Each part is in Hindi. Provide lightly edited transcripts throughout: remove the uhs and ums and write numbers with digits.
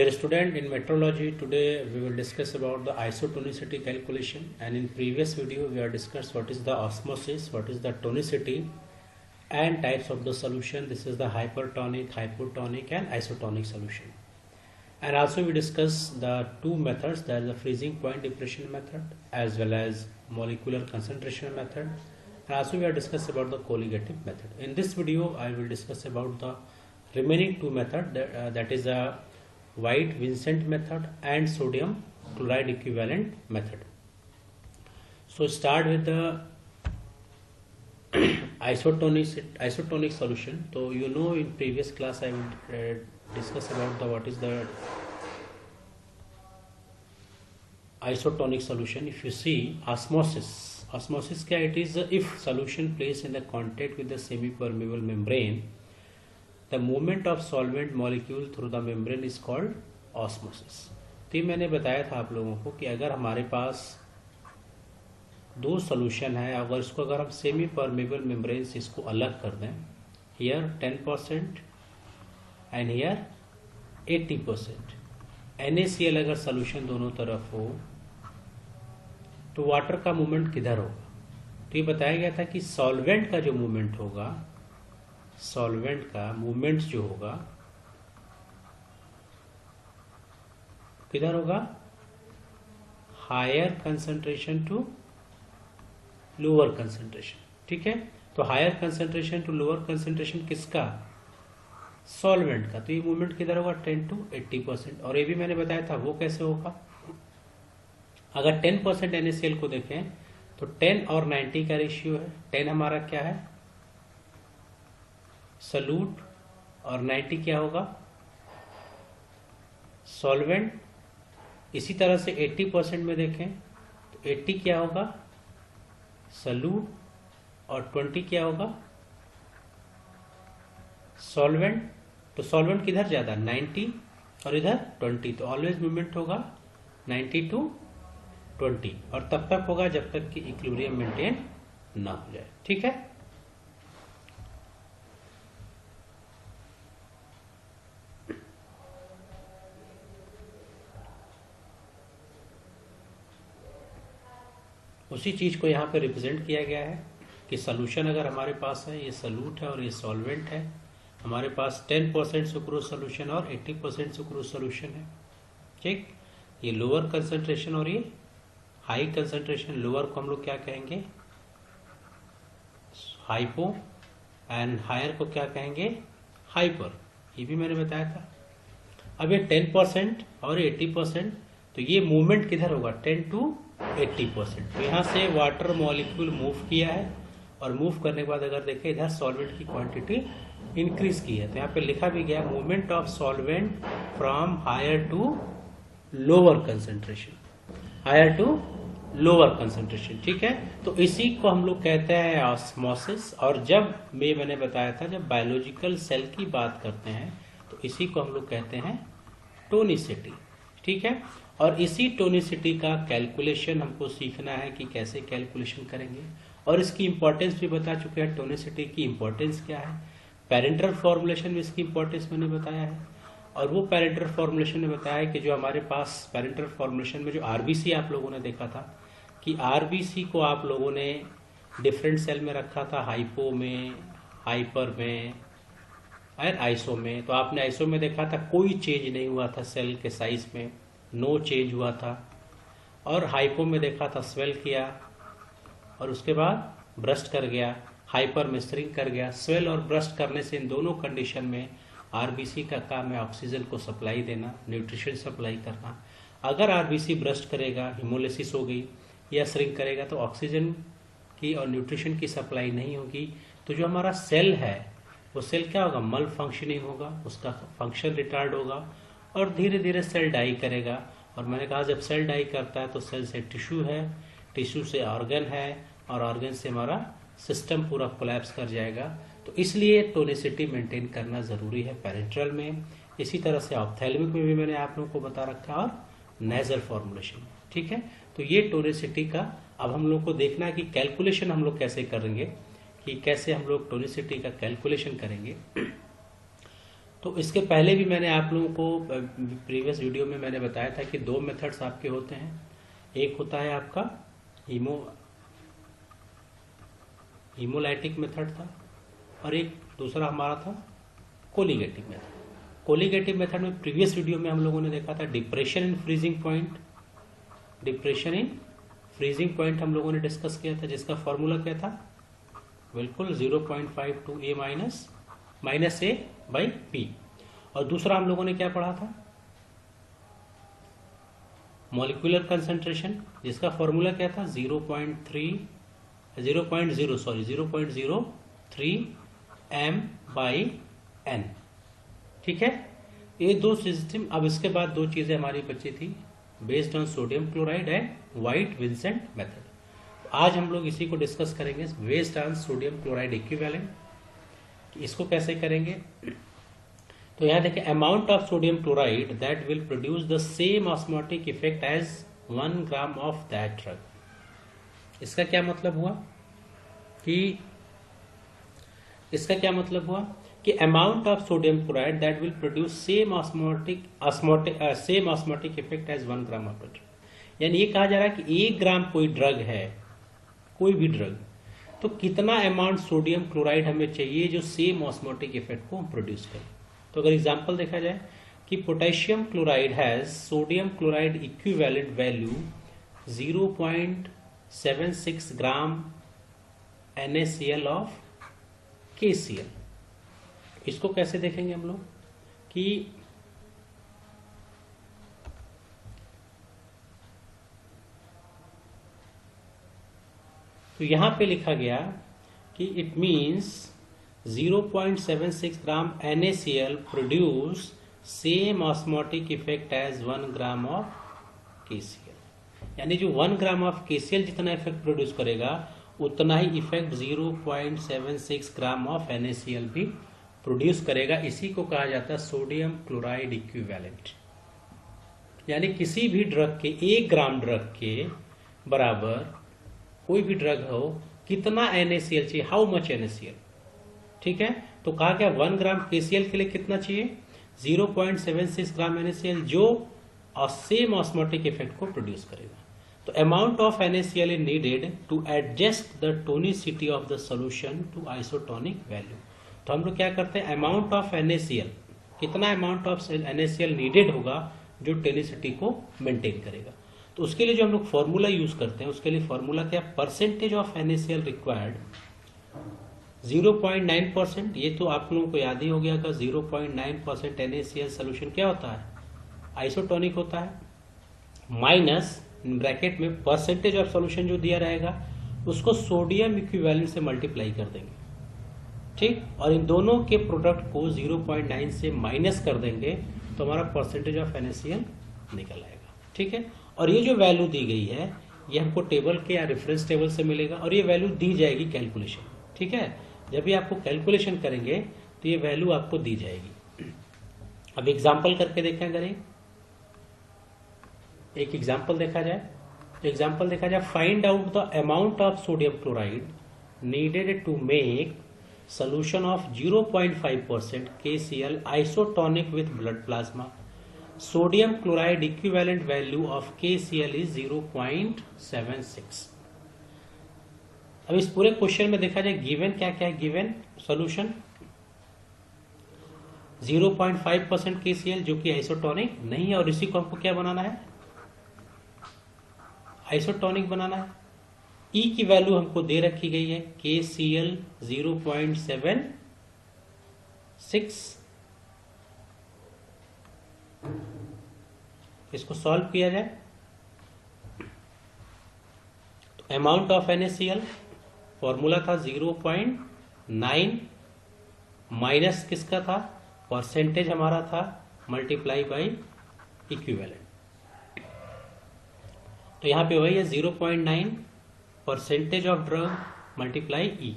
Dear student, in metrology today we will discuss about the isotonicity calculation, and in previous video we have discussed what is the osmosis, what is the tonicity and types of the solution. This is the hypertonic, hypotonic and isotonic solution. And also we discussed the two methods, that is the freezing point depression method as well as molecular concentration method. And also we have discussed about the colligative method. In this video I will discuss about the remaining two methods, that is a White-Vincent method and sodium chloride equivalent method. So start with the isotonic solution. So you know, in previous class I will discuss about the what is the isotonic solution. If you see osmosis क्या, it is if solution placed in the contact with the semi-permeable membrane, the movement of solvent molecule through the membrane is called osmosis. तो ये मैंने बताया था आप लोगों को कि अगर हमारे पास दो सोल्यूशन है, अगर इसको अगर हम सेमी परमेबल मेम्ब्रेन से इसको अलग कर दें, हियर 10% एंड हियर 80%, NaCl अगर सोल्यूशन दोनों तरफ हो तो वाटर का मूवमेंट किधर होगा? तो ये बताया गया था कि सॉल्वेंट का जो मूवमेंट होगा, सॉल्वेंट का मूवमेंट जो होगा किधर होगा? Higher concentration to lower concentration. ठीक है, तो higher concentration to lower concentration किसका? सॉल्वेंट का. तो ये मूवमेंट किधर होगा? 10 to 80%. और ये भी मैंने बताया था वो कैसे होगा. अगर 10% NaCl को देखें तो 10 और 90 का रेशियो है. 10 हमारा क्या है? सॉल्यूट, और 90 क्या होगा? सॉल्वेंट. इसी तरह से 80% में देखें तो 80 क्या होगा? सॉल्यूट, और 20 क्या होगा? सॉल्वेंट. तो सॉल्वेंट किधर ज्यादा? 90 और इधर 20. तो ऑलवेज मूवमेंट होगा 90 to 20, और तब तक होगा जब तक कि इक्विलिब्रियम मेंटेन ना हो जाए. ठीक है, उसी चीज को यहाँ पे रिप्रेजेंट किया गया है कि सोल्यूशन अगर हमारे पास है, ये सॉल्यूट है और ये सॉल्वेंट है, हमारे पास 10% सुक्रोज सोल्यूशन और 80% सुक्रोज सोल्यूशन है. ठीक, ये लोअर कंसंट्रेशन और ये हाई कंसंट्रेशन. लोअर को हम लोग क्या कहेंगे? हाइपो, एंड हायर को क्या कहेंगे? हाइपर. ये भी मैंने बताया था. अब ये 10% और 80%, तो ये मूवमेंट किधर होगा? 10 to 80%. तो यहाँ से वाटर मॉलिक्यूल मूव किया है, और मूव करने के बाद अगर देखें इधर सॉल्वेंट की क्वांटिटी इंक्रीज की है. तो यहाँ पे लिखा भी गया movement of solvent from higher to lower concentration, higher to lower concentration. ठीक है, तो इसी को हम लोग कहते हैं ऑस्मोसिस. और जब मैंने बताया था, जब बायोलॉजिकल सेल की बात करते हैं तो इसी को हम लोग कहते हैं टोनिसिटी. ठीक है, और इसी टोनिसिटी का कैलकुलेशन हमको सीखना है कि कैसे कैलकुलेशन करेंगे, और इसकी इंपॉर्टेंस भी बता चुके हैं. टोनिसिटी की इंपॉर्टेंस क्या है, पैरेंटल फॉर्मुलेशन में इसकी इंपॉर्टेंस मैंने बताया है. और वो पैरेंटल फॉर्मुलेशन ने बताया कि जो हमारे पास पैरेंटल फॉर्मुलेशन में जो आरबीसी आप लोगों ने देखा था कि आरबीसी को आप लोगों ने डिफरेंट सेल में रखा था, हाइपो में, हाइपर में और आइसो में. तो आपने आइसो में देखा था कोई चेंज नहीं हुआ था सेल के साइज में, नो चेंज हुआ था. और हाइपो में देखा था स्वेल किया और उसके बाद ब्रस्ट कर गया. हाइपर में श्रिंक कर गया. स्वेल और ब्रस्ट करने से इन दोनों कंडीशन में आरबीसी का काम है ऑक्सीजन को सप्लाई देना, न्यूट्रिशन सप्लाई करना. अगर आरबीसी ब्रस्ट करेगा, हिमोलिसिस हो गई, या श्रिंक करेगा, तो ऑक्सीजन की और न्यूट्रिशन की सप्लाई नहीं होगी. तो जो हमारा सेल है वो सेल क्या होगा? मल फंक्शनिंग होगा, उसका फंक्शन रिटार्ड होगा, और धीरे धीरे सेल डाई करेगा. और मैंने कहा जब सेल डाई करता है तो सेल से टिश्यू है, टिश्यू से ऑर्गन है, और ऑर्गन से हमारा सिस्टम पूरा कोलैप्स कर जाएगा. तो इसलिए टोनिसिटी मेंटेन करना जरूरी है पैरेंट्रल में. इसी तरह से ऑप्थेल्मिक में भी मैंने आप लोगों को बता रखा, और नेजल फॉर्मुलेशन में. ठीक है, तो ये टोनिसिटी का अब हम लोग को देखना है कि कैलकुलेशन हम लोग कैसे करेंगे, कि कैसे हम लोग टोनिसिटी का कैलकुलेशन करेंगे. तो इसके पहले भी मैंने आप लोगों को प्रीवियस वीडियो में मैंने बताया था कि दो मेथड्स आपके होते हैं। एक होता है आपका हीमोलाइटिक मेथड था और एक दूसरा हमारा था कोलिगेटिव मेथड। कोलिगेटिव मेथड में प्रीवियस वीडियो में हम लोगों ने देखा था depression in freezing point. Depression in freezing point हम लोगों ने डिस्कस किया था, जिसका फॉर्मूला क्या था, बिल्कुल 0.52 a minus A by P. और दूसरा हम लोगों ने क्या पढ़ा था, मॉलिक्यूलर कंसंट्रेशन, जिसका फॉर्मूला क्या था 0.03 m बाई n। ठीक है, ये दो सिस्टम। अब इसके बाद दो चीजें हमारी बची थी, based on sodium chloride and White Vincent method. आज हम लोग इसी को डिस्कस करेंगे, based on sodium chloride equivalent. इसको कैसे करेंगे, तो यहां देखिए, amount of sodium chloride that will produce the same osmotic effect as 1 gram of that drug. इसका क्या मतलब हुआ कि amount of sodium chloride that will produce same osmotic effect as 1 gram of drug. यानी ये कहा जा रहा है कि 1 ग्राम कोई ड्रग है, कोई भी ड्रग, तो कितना अमाउंट सोडियम क्लोराइड हमें चाहिए जो सेम ऑस्मोटिक इफेक्ट को प्रोड्यूस करे। तो अगर एग्जांपल देखा जाए कि potassium chloride has sodium chloride equivalent value 0.76 gram NaCl of KCl। इसको कैसे देखेंगे हम लोग कि तो यहां पे लिखा गया कि it means 0.76 gram NaCl produce same osmotic effect as 1 gram of KCl। यानी जो 1 ग्राम ऑफ KCl जितना इफेक्ट प्रोड्यूस करेगा उतना ही इफेक्ट 0.76 ग्राम ऑफ NaCl भी प्रोड्यूस करेगा। इसी को कहा जाता है सोडियम क्लोराइड इक्विवेलेंट। यानी किसी भी ड्रग के 1 ग्राम ड्रग के बराबर कोई भी ड्रग हो, कितना NaCl चाहिए, हाउ मच NaCl। ठीक है, तो कहा गया 1 ग्राम KCl के लिए कितना चाहिए, 0.76 ग्राम NaCl, जो सेम ऑस्मोटिक इफेक्ट को प्रोड्यूस करेगा। तो amount of NaCl is needed to adjust the tonicity of the solution to isotonic value. तो हम लोग क्या करते हैं, अमाउंट ऑफ NaCl, कितना अमाउंट ऑफ NaCl नीडेड होगा जो टोनिसिटी को मेंटेन करेगा। तो उसके लिए जो हम लोग फॉर्मूला यूज करते हैं, उसके लिए फॉर्मूला क्या, परसेंटेज ऑफ NaCl रिक्वायर्ड 0.9%। ये तो आप लोगों को याद ही हो गया कि 0.9% NaCl सोल्यूशन क्या होता है, आइसोटोनिक होता है, माइनस ब्रैकेट में परसेंटेज ऑफ सॉल्यूशन जो दिया रहेगा उसको सोडियम इक्विवेलेंट से मल्टीप्लाई कर देंगे। ठीक, और इन दोनों के प्रोडक्ट को 0.9 से माइनस कर देंगे तो हमारा परसेंटेज ऑफ NaCl निकल आएगा। ठीक है, और ये जो वैल्यू दी गई है ये हमको टेबल के या रेफरेंस टेबल से मिलेगा और ये वैल्यू दी जाएगी कैलकुलेशन। ठीक है, जब भी आपको कैलकुलेशन करेंगे तो ये वैल्यू आपको दी जाएगी। अब एग्जांपल करके देखें, अगर एक एग्जांपल देखा जाए, find out the amount of sodium chloride needed to make solution of 0.5% KCl isotonic with blood plasma. Sodium chloride equivalent value of KCl is 0.76। अब इस पूरे क्वेश्चन में देखा जाए गिवन क्या क्या है, गिवन सॉल्यूशन 0.5% KCl जो कि आइसोटोनिक नहीं है, और इसी को हमको क्या बनाना है, आइसोटोनिक बनाना है। E की वैल्यू हमको दे रखी गई है KCl 0.76। इसको सॉल्व किया जाए तो अमाउंट ऑफ NaCl फॉर्मूला था 0.9 माइनस किसका था, परसेंटेज हमारा था, मल्टीप्लाई बाई इक्विवेलेंट। तो यहां पे वही है 0.9 percentage of drug multiply E।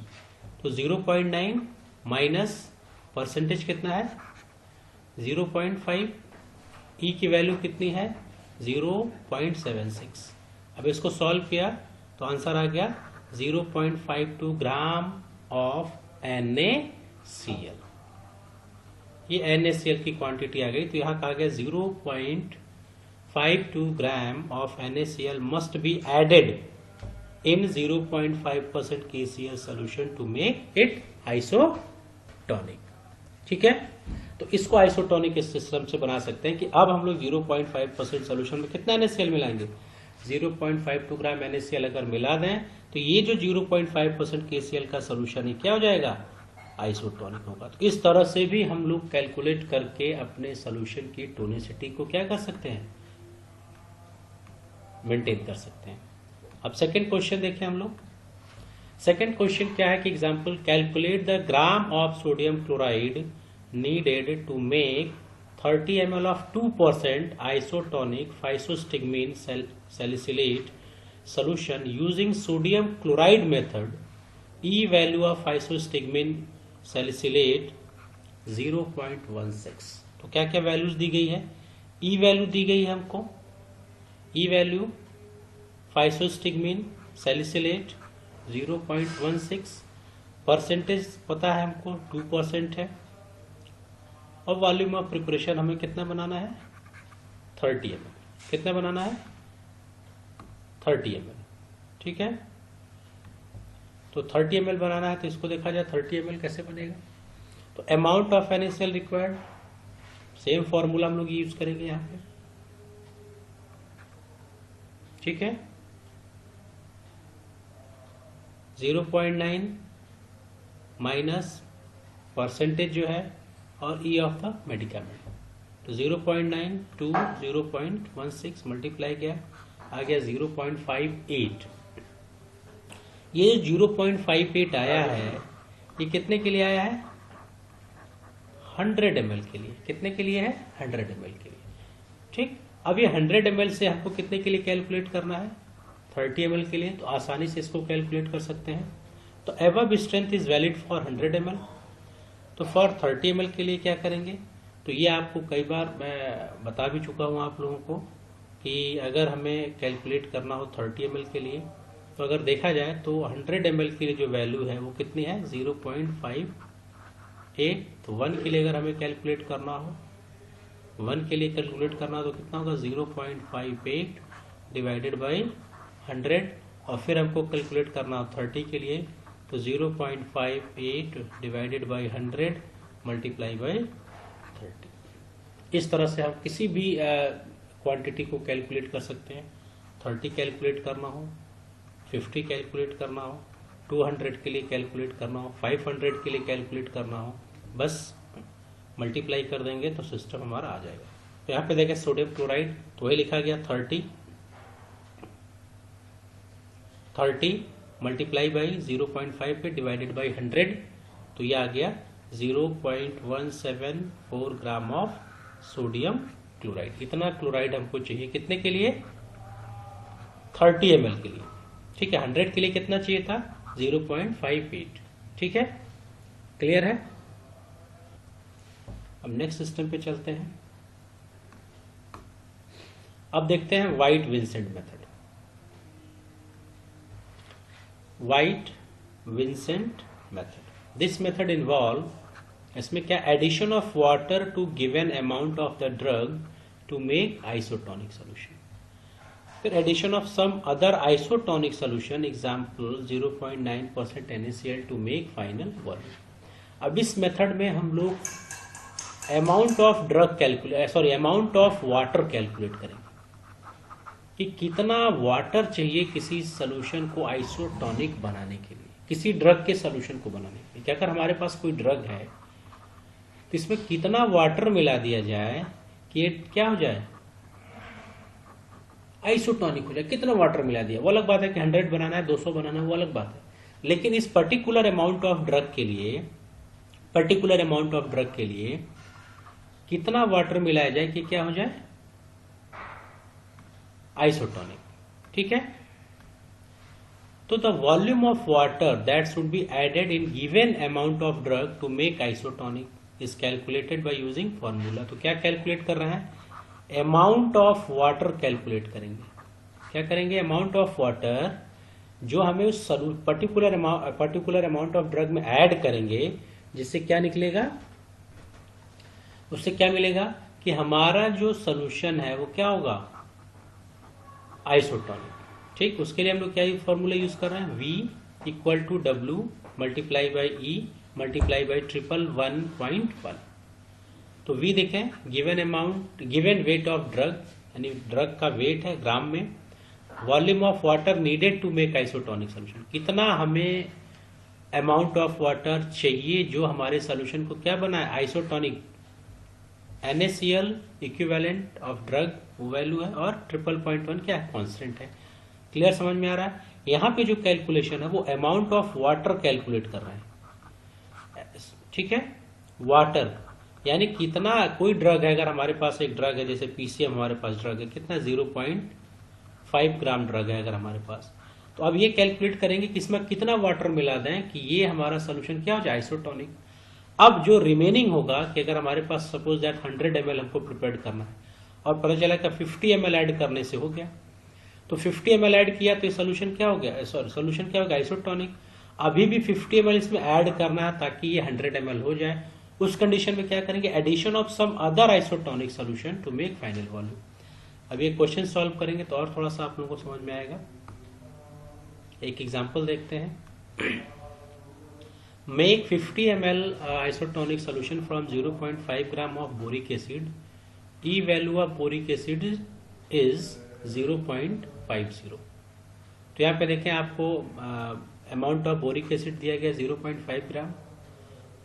तो 0.9 माइनस परसेंटेज कितना है 0.5, E की वैल्यू कितनी है 0.76। अब इसको सॉल्व किया तो आंसर आ गया 0.52 ग्राम ऑफ NaCl। ये NaCl की क्वांटिटी आ गई, तो यहाँ कहा गया 0.52 gram of NaCl must be added in 0.5% KCl solution to make it isotonic. ठीक है, तो इसको आइसोटोनिक इस सिस्टम से बना सकते हैं कि अब हम लोग 0.5% सोल्यूशन में कितना NaCl मिलाएंगे, 0.52 ग्राम NaCl अगर मिला दें तो ये जो 0.5% KCl का सोल्यूशन है क्या हो जाएगा, आइसोटोनिक होगा। तो इस तरह से भी हम लोग कैलकुलेट करके अपने सोल्यूशन की टोनिसिटी को क्या कर सकते हैं, मेंटेन कर सकते हैं। अब सेकंड क्वेश्चन देखें हम लोग। सेकंड क्वेश्चन क्या है कि example calculate the gram of sodium chloride needed to make 30 ml of 2% isotonic physostigmine salicylate solution using sodium chloride method. E value of isostigmine salicylate 0.16। तो क्या क्या वैल्यूज दी गई है, E वैल्यू दी गई है हमको, E वैल्यू फाइसोस्टिग्मीन सैलिसिलेट 0.16, परसेंटेज पता है हमको 2% है, और वॉल्यूम ऑफ प्रिपरेशन हमें कितना बनाना है, 30 ml। कितना बनाना है, 30 ml। ठीक है, तो 30 ml बनाना है, तो इसको देखा जाए 30 ml कैसे बनेगा। तो amount of NaCl required, same formula हम लोग यूज करेंगे यहाँ पे। ठीक है, 0.9 माइनस परसेंटेज जो है और E ऑफ द मेडिकामेंट, तो 0.9 टू 0.16 मल्टीप्लाई किया, आ गया 0.58। ये 0.58 आया है, ये कितने के लिए आया है, 100 ml के लिए। कितने के लिए है, 100 ml के लिए। ठीक, अब ये 100 ml से हमको कितने के लिए कैलकुलेट करना है, 30 ml के लिए, तो आसानी से इसको कैलकुलेट कर सकते हैं। तो above strength is valid for 100 ml, तो फॉर 30 ml के लिए क्या करेंगे, तो ये आपको कई बार मैं बता भी चुका हूँ आप लोगों को कि अगर हमें कैलकुलेट करना हो 30 ml के लिए, तो अगर देखा जाए तो 100 ml की जो वैल्यू है वो कितनी है, 0.58। तो 1 के लिए अगर हमें कैलकुलेट करना हो, 1 के लिए कैलकुलेट करना हो तो कितना होगा, 0.58 डिवाइडेड बाई 100, और फिर हमको कैलकुलेट करना हो 30 के लिए, तो 0.58 डिवाइडेड बाई 100 मल्टीप्लाई बाई 30। इस तरह से हम किसी भी क्वांटिटी को कैलकुलेट कर सकते हैं। 30 कैलकुलेट करना हो, 50 कैलकुलेट करना हो, 200 के लिए कैलकुलेट करना हो, 500 के लिए कैलकुलेट करना हो, बस मल्टीप्लाई कर देंगे तो सिस्टम हमारा आ जाएगा। तो यहाँ पे देखें सोडियम क्लोराइड, तो वही लिखा गया 30 मल्टीप्लाई बाई 0.5 पे डिवाइडेड बाई 100, तो ये आ गया 0.174 ग्राम ऑफ सोडियम क्लोराइड। इतना क्लोराइड हमको चाहिए कितने के लिए, 30 ml के लिए। ठीक है, 100 के लिए कितना चाहिए था, 0.58। ठीक है, क्लियर है। अब नेक्स्ट सिस्टम पे चलते हैं। अब देखते हैं White Vincent method. White Vincent method, this method involve, इसमें क्या, addition of water to given amount of the drug to make isotonic solution, फिर addition of some other isotonic solution, example 0.9% NaCl to make final volume. अब इस मेथड में हम लोग amount of drug calculate, sorry amount of water calculate करेंगे कि कितना वाटर चाहिए किसी सोल्यूशन को आइसोटोनिक बनाने के लिए, किसी ड्रग के सोल्यूशन को बनाने के लिए। अगर हमारे पास कोई ड्रग है तो इसमें कितना वाटर मिला दिया जाए कि ये क्या हो जाए, आइसोटोनिक हो जाए। कितना वाटर मिला दिया, वो अलग बात है कि 100 बनाना है, 200 बनाना है, वो अलग बात है। लेकिन इस पर्टिकुलर अमाउंट ऑफ ड्रग के लिए, पर्टिकुलर अमाउंट ऑफ ड्रग के लिए कितना वाटर मिलाया जाए कि क्या हो जाए, आइसोटोनिक। ठीक है, तो the volume of water that should be added in given amount of drug to make isotonic is calculated by using formula. तो क्या कैलकुलेट कर रहे हैं, अमाउंट ऑफ वाटर कैलकुलेट करेंगे। क्या करेंगे, अमाउंट ऑफ वाटर जो हमें उस पर्टिकुलर अमाउंट ऑफ ड्रग में ऐड करेंगे, जिससे क्या निकलेगा, उससे क्या मिलेगा कि हमारा जो सोल्यूशन है वो क्या होगा, आइसोटोनिक। ठीक, उसके लिए हम लोग क्या फॉर्मूला यूज कर रहे हैं, V equal to W multiply by E multiply by 111.1। तो V देखें, given amount, given weight of drug, यानी ड्रग का वेट है ग्राम में, volume of water needed to make isotonic solution, कितना हमें अमाउंट ऑफ वाटर चाहिए जो हमारे सोल्यूशन को क्या बनाए, isotonic. NaCl equivalent of drug वो वैल्यू है, और 111.1 क्या है, कांस्टेंट है। क्लियर, समझ में आ रहा है। यहाँ पे जो कैलकुलेशन है वो अमाउंट ऑफ वाटर कैलकुलेट कर रहे हैं, ठीक है। वाटर यानी कितना, कोई ड्रग है, अगर हमारे पास एक ड्रग है, जैसे PCM हमारे पास ड्रग है, कितना 0.5 ग्राम ड्रग है अगर हमारे पास, तो अब ये कैलकुलेट करेंगे कि इसमें कितना वाटर मिला दें कि ये हमारा सोल्यूशन क्या हो जाए, आइसोटोनिक। अब जो रिमेनिंग होगा कि अगर हमारे पास सपोज दैट 100 ml हमको प्रिपेयर करना है और पता चला कि 50 ml ऐड करने से हो गया, तो 50 ml ऐड किया तो ये सोल्यूशन क्या हो गया, सॉरी सोल्यूशन क्या हो गया, आइसोटोनिक। अभी भी 50 ml इसमें ऐड करना है ताकि ये 100 ml हो जाए। उस कंडीशन में क्या करेंगे, addition of some other isotonic solution to make final volume. अब ये क्वेश्चन सॉल्व करेंगे तो और थोड़ा सा आप लोगों को समझ में आएगा। एक एग्जांपल देखते हैं। Make 50 ml isotonic solution from 0.5 gram of boric acid. E value of boric acid is 0.50। तो यहाँ पे देखें, आपको अमाउंट ऑफ बोरिक एसिड दिया गया 0.5 ग्राम,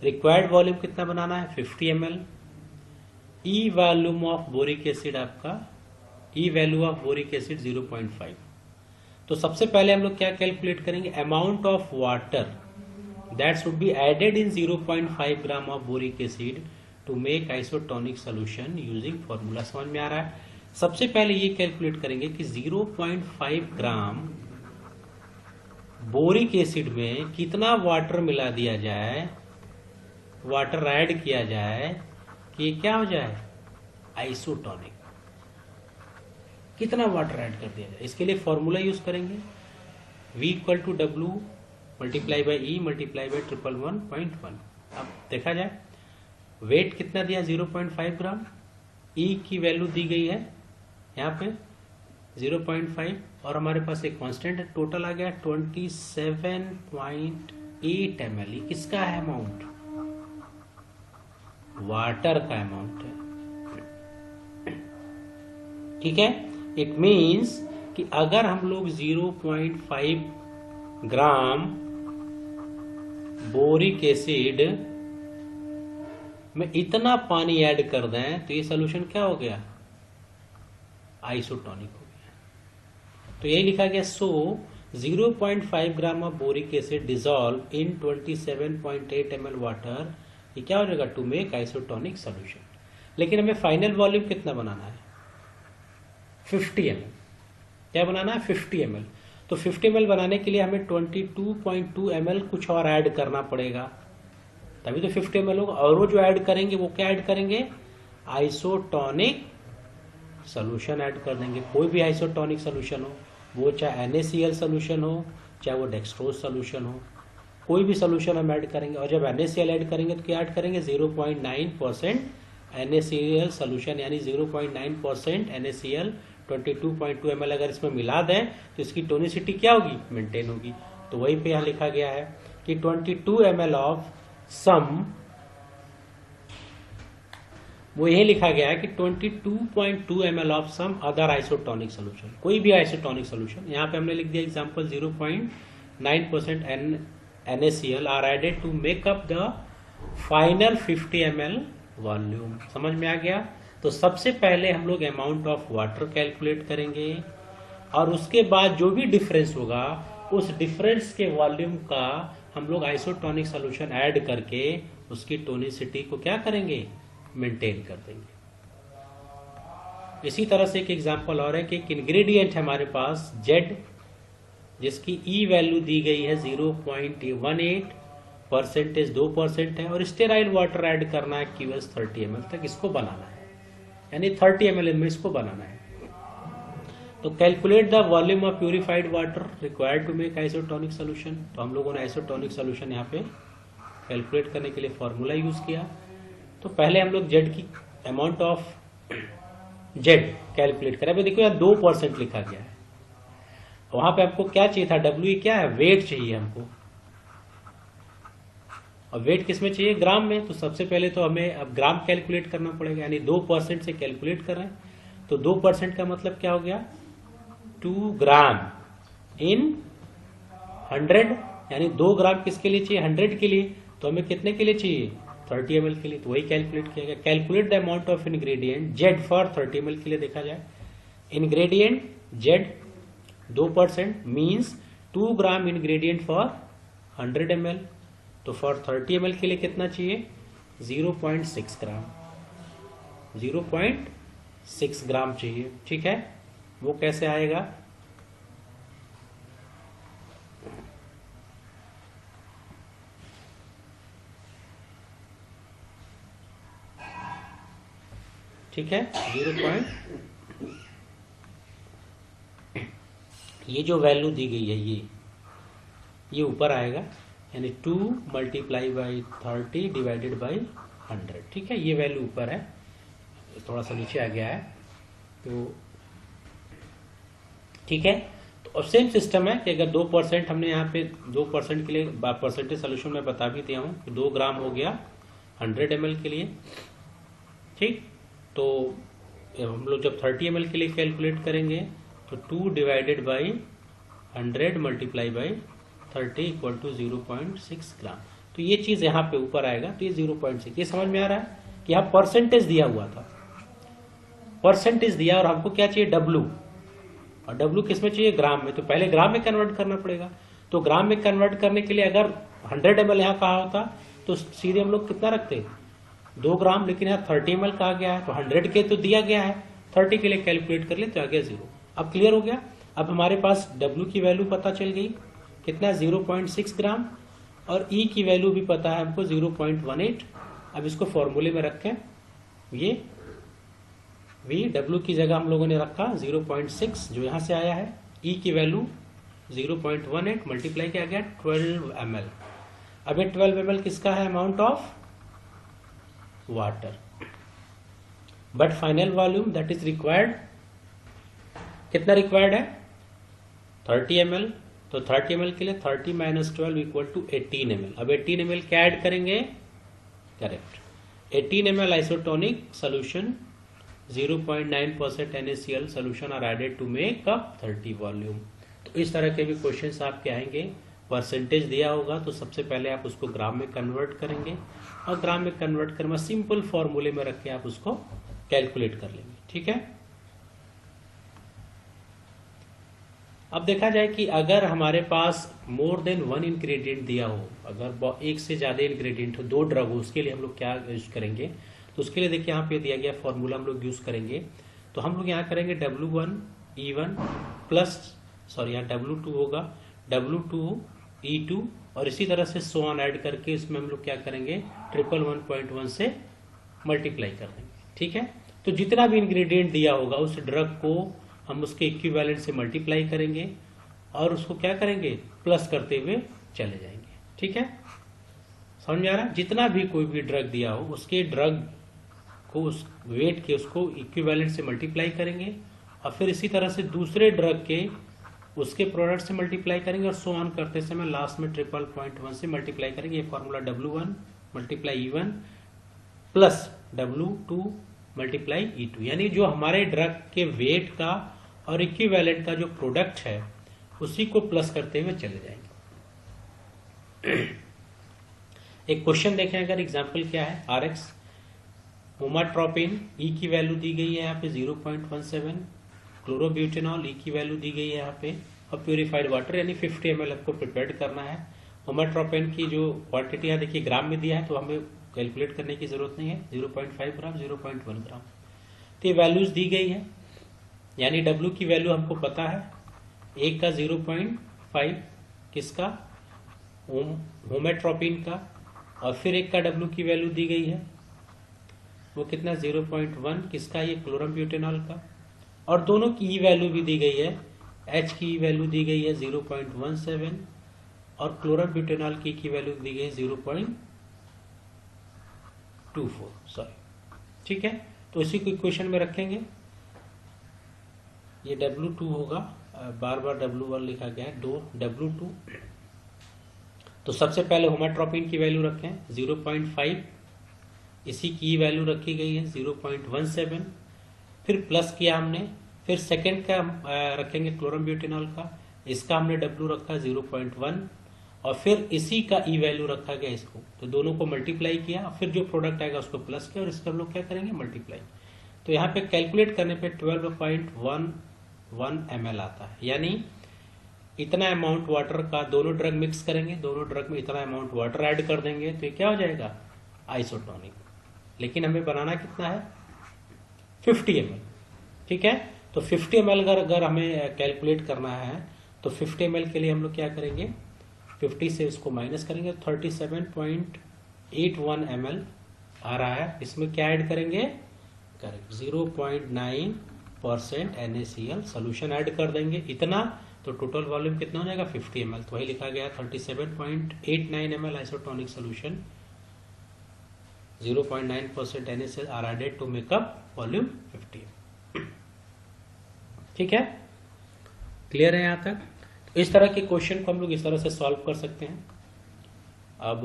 रिक्वायर्ड वॉल्यूम कितना बनाना है, 50 ml। E volume of boric acid आपका, E value of boric acid 0.5। तो सबसे पहले हम लोग क्या कैलकुलेट करेंगे, amount of water that should be added in 0.5 gram of boric acid to make isotonic solution using formula। समझ में आ रहा है। सबसे पहले ये कैलकुलेट करेंगे कि 0.5 ग्राम बोरिक एसिड में कितना वाटर मिला दिया जाए, वाटर ऐड किया जाए कि ये क्या हो जाए, आइसोटोनिक। कितना वाटर ऐड कर दिया जाए, इसके लिए फॉर्मूला यूज करेंगे, V equal to W multiply by E multiply by 111.1। अब देखा जाए, वेट कितना दिया, 0.5 ग्राम, E की वैल्यू दी गई है यहाँ पे 0.5, और हमारे पास एक कांस्टेंट है, टोटल आ गया 27.8 ml। ये किसका है अमाउंट, वाटर का अमाउंट है, ठीक है। इट मीन्स कि अगर हम लोग 0.5 ग्राम बोरिक एसिड में इतना पानी ऐड कर दें तो ये सोल्यूशन क्या हो गया, आइसोटोनिक हो गया। तो यही लिखा गया, सो 0.5 gram of boric acid dissolve in 27.8 ml water, ये क्या हो जाएगा, टू मेक आइसोटोनिक सोल्यूशन। लेकिन हमें फाइनल वॉल्यूम कितना बनाना है, 50 ml। क्या बनाना है, 50 ml। तो 50 ml बनाने के लिए हमें 22.2 ml कुछ और ऐड करना पड़ेगा, तभी तो 50 ml होगा। और वो जो ऐड करेंगे वो क्या ऐड करेंगे, आइसोटोनिक सोल्यूशन ऐड कर देंगे। कोई भी आइसोटोनिक सोल्यूशन हो, वो चाहे NaCl सोल्यूशन हो, चाहे वो डेक्सट्रोज सोल्यूशन हो, कोई भी सोल्यूशन हम ऐड करेंगे। और जब NaCl ऐड करेंगे तो क्या ऐड करेंगे, 0.9% NaCl सोल्यूशन, यानी 0.9% NaCl 22.2 ml अगर इसमें मिला दें तो इसकी टोनिसिटी क्या होगी, मेंटेन होगी। तो वहीं पे यहाँ लिखा गया है कि 22 ml ऑफ सम, वो यही लिखा गया है कि 22.2 ml of some other isotonic solution, कोई भी आइसोटोनिक सोल्यूशन। यहाँ पे हमने लिख दिया example 0.9% NaCl are added to make up the final 50 ml volume. समझ में आ गया। तो सबसे पहले हम लोग अमाउंट ऑफ वाटर कैलकुलेट करेंगे, और उसके बाद जो भी डिफरेंस होगा उस डिफरेंस के वॉल्यूम का हम लोग आइसोटोनिक सोल्यूशन ऐड करके उसकी टोनिसिटी को क्या करेंगे, मेंटेन कर देंगे। इसी तरह से एक एग्जांपल और है कि एक इंग्रेडिएंट है हमारे पास Z, जिसकी E वैल्यू दी गई है 0.18, परसेंटेज 2% है, और स्टेराइल वाटर ऐड करना है QS 30 ml तक इसको बनाना है, यानी 30 ml में इसको बनाना है। तो calculate the volume of purified water required to make isotonic solution. तो हम लोगों ने आइसोटोनिक सोल्यूशन यहाँ पे कैलकुलेट करने के लिए फॉर्मूला यूज किया, तो पहले हम लोग जेड की अमाउंट ऑफ जेड कैलकुलेट करें। अभी देखो यहाँ 2% लिखा गया है, वहां पे आपको क्या चाहिए था, डब्ल्यू क्या है, वेट चाहिए हमको, और वेट किस में चाहिए, ग्राम में। तो सबसे पहले तो हमें अब ग्राम कैलकुलेट करना पड़ेगा, यानी 2% से कैलकुलेट कर रहे हैं, तो 2% का मतलब क्या हो गया, 2 ग्राम इन 100, यानी 2 ग्राम किसके लिए चाहिए, 100 के लिए। तो हमें कितने के लिए चाहिए, 30 ml के लिए, तो वही कैलकुलेट किया गया। Calculate the amount of ingredient Z for 30 ml के लिए देखा जाए, ingredient Z 2% means 2 gram ingredient for 100 ml। तो फॉर 30 ml के लिए कितना चाहिए, 0.6 ग्राम, 0.6 ग्राम चाहिए। ठीक है, वो कैसे आएगा, ठीक है, 0. ये जो वैल्यू दी गई है ये ऊपर आएगा, यानी 2 मल्टीप्लाई बाई 30 डिवाइडेड बाई 100। ठीक है, ये वैल्यू ऊपर है, थोड़ा सा नीचे आ गया है। तो ठीक है, तो अब सेम सिस्टम है कि अगर 2% हमने यहाँ पे 2% के लिए परसेंटेज सोल्यूशन में बता भी दिया हूँ कि 2 ग्राम हो गया 100 ml के लिए। ठीक, तो हम लोग जब 30 ml के लिए कैलकुलेट करेंगे तो 2 divided by 100 multiply by 30 equal to 0.6 gram. तो ये चीज यहाँ पे ऊपर आएगा, तो ये 0.6। ये समझ में आ रहा है कि यहाँ परसेंटेज दिया हुआ था, परसेंटेज दिया, और हमको क्या चाहिए, डब्लू, और डब्लू किस में चाहिए, ग्राम में। तो पहले ग्राम में कन्वर्ट करना पड़ेगा। तो ग्राम में कन्वर्ट करने के लिए अगर 100 ml यहाँ कहा होता तो सीधे हम लोग कितना रखते, 2 ग्राम, लेकिन यहाँ 30 ml कहा गया है, तो 100 के तो दिया गया है, 30 के लिए कैलकुलेट कर ले तो आ गया 0। अब क्लियर हो गया। अब हमारे पास W की वैल्यू पता चल गई, कितना, 0.6 ग्राम, और E की वैल्यू भी पता है हमको 0.18। अब इसको फॉर्मूले में रखें, ये W की जगह हम लोगों ने रखा 0.6 जो यहां से आया है, E की वैल्यू 0.18 मल्टीप्लाई किया गया 12 ml। अब ये 12 ml किसका है, amount of water, but final volume that is required, कितना रिक्वायर्ड है, 30 ml। तो 30 ml के लिए 30 माइनस 12 इक्वल टू 18 ml। अब 18 ml क्या ऐड करेंगे, correct, 18 ml isotonic solution 0.9% NaCl solution are added to make up 30 volume. तो इस तरह के भी क्वेश्चंस आपके आएंगे। परसेंटेज दिया होगा तो सबसे पहले आप उसको ग्राम में कन्वर्ट करेंगे, और ग्राम में कन्वर्ट करना सिंपल फॉर्मूले में रख के आप उसको कैलकुलेट कर लेंगे। ठीक है, अब देखा जाए कि अगर हमारे पास मोर देन 1 इंग्रेडिएंट दिया हो, अगर एक से ज्यादा इंग्रेडिएंट हो, 2 ड्रग हो, उसके लिए हम लोग क्या यूज करेंगे, तो उसके लिए देखिए यहाँ पे दिया गया फॉर्मूला हम लोग यूज करेंगे। तो हम लोग यहाँ करेंगे W1 E1 प्लस, सॉरी यहाँ W2 होगा W2 E2, और इसी तरह से सो ऑन ऐड करके इसमें हम लोग क्या करेंगे, 111.1 से मल्टीप्लाई कर देंगे। ठीक है, तो जितना भी इंग्रेडिएंट दिया होगा उस ड्रग को हम उसके इक्विवेलेंट से मल्टीप्लाई करेंगे, और उसको क्या करेंगे, प्लस करते हुए चले जाएंगे। ठीक है, समझ में आ रहा है। जितना भी कोई भी ड्रग दिया हो उसके ड्रग को उस वेट के उसको इक्विवेलेंट से मल्टीप्लाई करेंगे, और फिर इसी तरह से दूसरे ड्रग के उसके प्रोडक्ट से मल्टीप्लाई करेंगे, और सो ऑन करते समय लास्ट में 111.1 से मल्टीप्लाई करेंगे। ये formula W1 multiply E1 plus W2 multiply E2, यानी जो हमारे ड्रग के वेट का और इक्विवेलेंट का जो प्रोडक्ट है उसी को प्लस करते हुए चले जाएंगे। एक क्वेश्चन देखें, अगर एग्जांपल क्या है, RX मोमाट्रोपिन E की वैल्यू दी गई है यहाँ पे 0.17, क्लोरोब्यूटेनॉल E की वैल्यू दी गई है यहाँ पे, और प्यूरिफाइड वाटर यानी 50 ml आपको प्रिपेयर करना है। मोमाट्रोपिन की जो क्वांटिटी है देखिए ग्राम में दिया है, तो हमें कैलकुलेट करने की जरूरत नहीं है, 0.5 ग्राम 0.1 ग्राम। तो ये वैल्यूज दी गई है, यानी W की वैल्यू हमको पता है, एक का 0.5 किसका, होमेट्रोपिन का, और फिर एक का W की वैल्यू दी गई है, वो कितना 0.1 किसका, ये क्लोरम्ब्यूटेनॉल का, और दोनों की ई वैल्यू भी दी गई है, H की वैल्यू दी गई है 0.17, और क्लोरम्ब्यूटेनॉल की वैल्यू दी गई है सॉरी, ठीक है। तो इसी को इक्वेशन में रखेंगे, ये W2 होगा, बार बार W1 लिखा गया है, W2। तो सबसे पहले होमोट्रोपिन की वैल्यू रखें 0.5, इसी की वैल्यू रखी गई है 0.17, फिर प्लस किया हमने, फिर सेकेंड का रखेंगे क्लोरम्ब्यूटेनॉल का, इसका हमने W रखा 0.1 और फिर इसी का ई वैल्यू रखा गया इसको, तो दोनों को मल्टीप्लाई किया, फिर जो प्रोडक्ट आएगा उसको प्लस किया और इसका हम लोग क्या करेंगे मल्टीप्लाई। तो यहाँ पे कैलकुलेट करने पे 12.11 ml आता है, यानी इतना अमाउंट वाटर का, दोनों ड्रग मिक्स करेंगे, दोनों ड्रग में इतना अमाउंट वाटर ऐड कर देंगे तो ये क्या हो जाएगा आइसोटोनिक। लेकिन हमें बनाना कितना है 50 ml, ठीक है। तो 50 ml अगर हमें कैलकुलेट करना है तो 50 ml के लिए हम लोग क्या करेंगे, 50 से उसको माइनस करेंगे, 37.81 ml आ रहा है। इसमें क्या ऐड करेंगे, करेक्ट 0.9% NaCl सोल्यूशन ऐड कर देंगे इतना, तो टोटल वॉल्यूम कितना हो जाएगा 50 ml। तो वही लिखा गया 37.89 ml isotonic solution, 0.9% NaCl are added to make up volume 50, ठीक है। क्लियर है यहाँ तक। तो इस तरह के क्वेश्चन को हम लोग इस तरह से सॉल्व कर सकते हैं। अब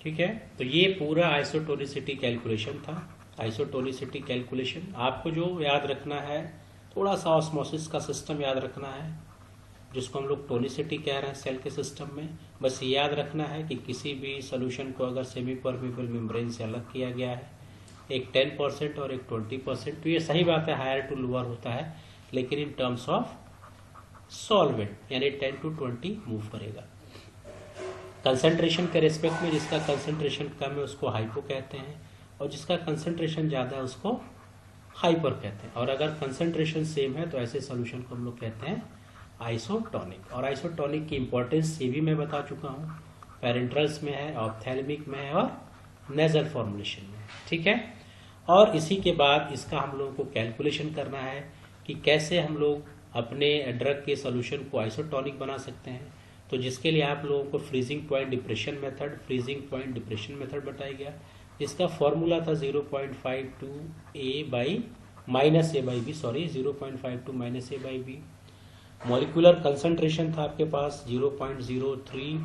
ठीक है, तो ये पूरा आइसोटोनिसिटी कैलकुलेशन था। आइसोटोनिसिटी कैलकुलेशन आपको जो याद रखना है, थोड़ा सा ऑस्मोसिस का सिस्टम याद रखना है, जिसको हम लोग टोनिसिटी कह रहे हैं सेल के सिस्टम में। बस ये याद रखना है कि किसी भी सोल्यूशन को अगर सेमी परमेबल मेम्ब्रेन से अलग किया गया है, एक 10% और एक 20%, तो ये सही बात है हायर टू लोअर होता है, लेकिन इन टर्म्स ऑफ सॉल्वेंट यानी 10 to 20 मूव करेगा। कंसंट्रेशन के रेस्पेक्ट में जिसका कंसंट्रेशन कम है उसको हाइपो कहते हैं, और जिसका कंसंट्रेशन ज़्यादा है उसको हाइपर कहते हैं। और अगर कंसंट्रेशन सेम है तो ऐसे सोल्यूशन को हम लोग कहते हैं आइसोटोनिक। और आइसोटोनिक की इंपॉर्टेंस ये भी मैं बता चुका हूँ, पैरेंट्रल्स में है, ऑप्थेल्मिक में है और नेजल फॉर्मुलेशन में, ठीक है। और इसी के बाद इसका हम लोगों को कैलकुलेशन करना है कि कैसे हम लोग अपने ड्रग के सोल्यूशन को आइसोटोनिक बना सकते हैं। तो जिसके लिए आप लोगों को फ्रीजिंग पॉइंट डिप्रेशन मेथड बताया गया। इसका फॉर्मूला था 0.52 मॉलिक्यूलर कंसंट्रेशन था आपके पास 0.03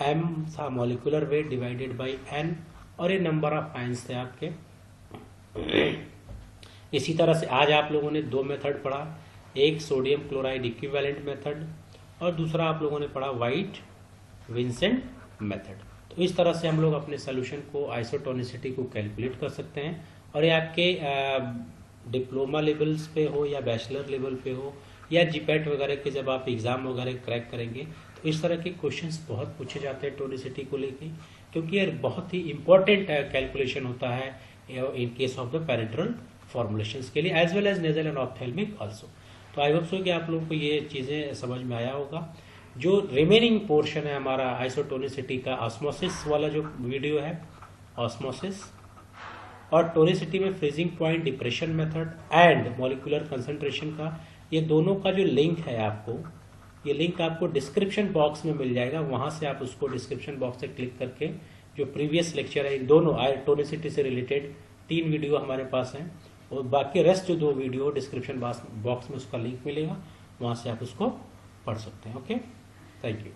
m था molecular weight divided by n, और ये नंबर ऑफ आयंस थे आपके। इसी तरह से आज आप लोगों ने दो मेथड पढ़ा, एक सोडियम क्लोराइड इक्विवेलेंट मेथड और दूसरा आप लोगों ने पढ़ा वाइट विंसेंट मेथड। तो इस तरह से हम लोग अपने सोल्यूशन को आइसोटोनिसिटी को कैलकुलेट कर सकते हैं। और ये आपके डिप्लोमा लेवल्स पे हो या बैचलर लेवल पे हो या जीपैट वगैरह के जब आप एग्जाम वगैरह क्रैक करेंगे तो इस तरह के क्वेश्चंस बहुत पूछे जाते हैं टोनिसिटी को लेके, क्योंकि ये बहुत ही इंपॉर्टेंट कैलकुलेशन होता है in case of the parenteral formulations के लिए as well as nasal and ophthalmic also. तो आई होप सो कि आप लोगों को ये चीज़ें समझ में आया होगा। जो रिमेनिंग पोर्शन है हमारा आइसोटोनिसिटी का, ऑस्मोसिस वाला जो वीडियो है, ऑस्मोसिस और टोनिसिटी में freezing point depression method and molecular concentration का, ये दोनों का जो लिंक है आपको, ये लिंक आपको डिस्क्रिप्शन बॉक्स में मिल जाएगा। वहां से आप उसको डिस्क्रिप्शन बॉक्स से क्लिक करके जो प्रीवियस लेक्चर है, दोनों टोनिसिटी से रिलेटेड 3 वीडियो हमारे पास हैं, और बाकी रेस्ट जो 2 वीडियो डिस्क्रिप्शन बॉक्स में उसका लिंक मिलेगा, वहां से आप उसको पढ़ सकते हैं। Okay, thank you.